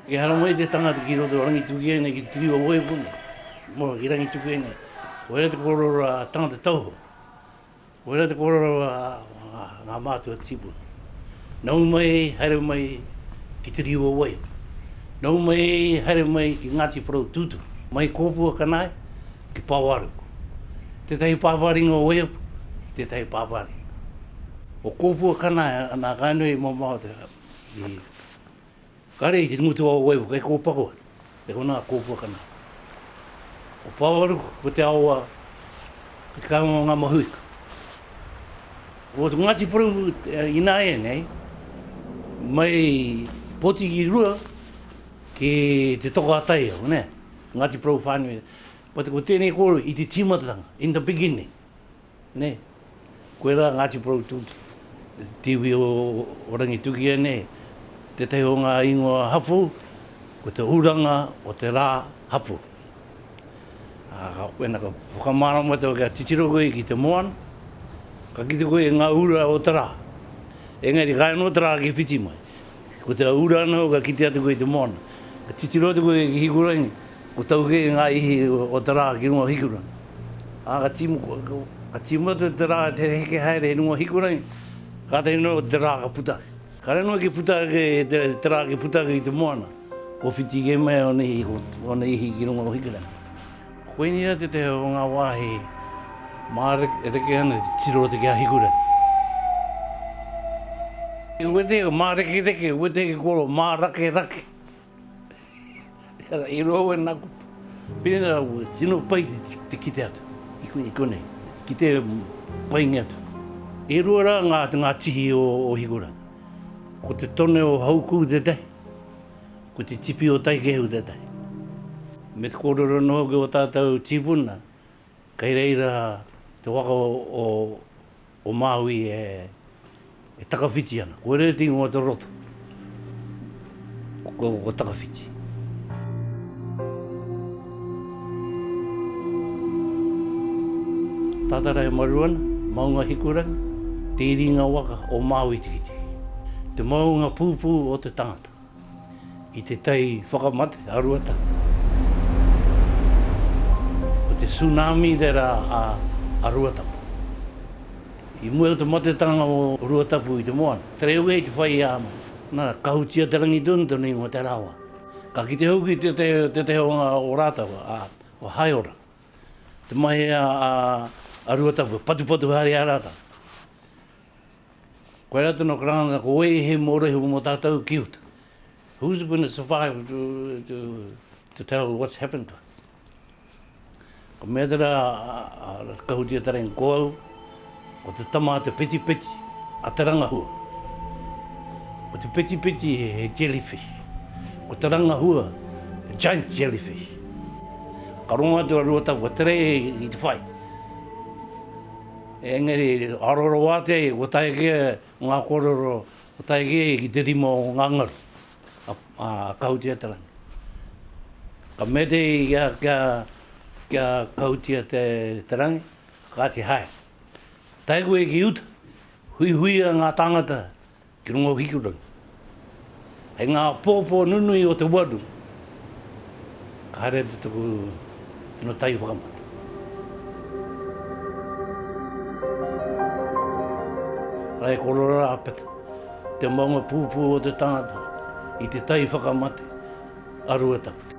Ke hara mai te tangata ki roto rangi tuki ene ki tui o oe puna. Mo ki rangi tuki ene. Koera te kororo a tangata tauho. Koera te kororo a ngā mātua tipuna. Nau mai, haere mai ki te rio o oe. Nau mai, haere mai ki Ngati Porou tūtu. Mai kōpua kanai ki pāwaruku. Tētahi pāwaringa o oe, tētahi pāwaringa. O kōpua kanai, nā kainoi mamao te kare i te ngutu o oe, kai kōpako, e kona kōpua kanai. O pāwaruku, ko te aoa, ko te kaunga ngā mahuika. O te Ngati Porou ina e nei, mai poti ki rua, ki te toko atai au, ne? Ngati Porou whānui. Pate ko tēnei koro i te timatanga, in the beginning, ne? Koe rā Ngati Porou tūtu. Tiwi o rangi tuki nei, te tehi o ngā ingoa hapu, ko te uranga o te rā hapu. Wena ka whakamārama tau kia titiro koe ki te moana, ka kite koe ngā ura o te rā. Engari kai no te rā ki whiti mai. Ko te ura anō ka kite atu koe te moana. Ka titiro atu koe ki hikurangi, ko tau ke ngā ihi o te rā ki runga hikurangi. Ka timu atu te rā te heke haere he runga hikurangi, ka te no te rā ka putake. Ka reno ki putake, te rā ki putake i te moana, ko whiti ke mai o nei ihi ki runga o hikurangi. Koe ni ate te o ngā wāhi māreke ana te tiro te kia hikurangi. Ue te māreke reke, ue te koro mārake rake. I roa e naku. Pēnā tino pai te kite atu. I konei, kite paingi atu. E roa rā ngā tihi o hikurangi. Ko te tone o hauku te tahi. Ko te tipi o taikehu te tahi. Me te kōrero noho ke o tātou tīpuna, kei reira te waka o Māui e takawhiti ana. Koe reo tingo te roto. Ko takawhiti. Tātara e maruana, maunga hikurangi, te iringa waka o Māui tikiti. Te maunga pūpū o te tangata. I te tei whakamate, aruata. Ko te tsunami dera a ruatapu. I mua o te matetanga o ruatapu i te moana. Te reo e te whai ama. Nā, kahutia te rangi tunu ingo te rawa. Ka ki te hauki te te honga o rātawa, o haiora. Te mai a ruatapu, patu hari a rātawa. Koe rata no karanga ko oe he mōrehe mo tātou ki uta. Who's going to survive to tell what's happened to us? Ko mea tera kahutia tera in koau, o te tama te peti, a te rangahua. O te peti he jellyfish. O te rangahua, a giant jellyfish. Ka ronga atu a ruatapu, tere i te whai. Engari, aroro wate, o taikea ngā kororo, o taikea ki te rima o ngā ngaru, a kahutia te rangi. Ka mete kia kahutia te rangi, ka te hae. Taiku e ki uta, hui a ngā tangata ki runga o hikurangi. Hei ngā pōpō nunui o te wadu, ka haere te tuku tino tai whakamata. Rai korora apeta, te maunga pūpū o te tangata, i te tai whakamate, arua tapu.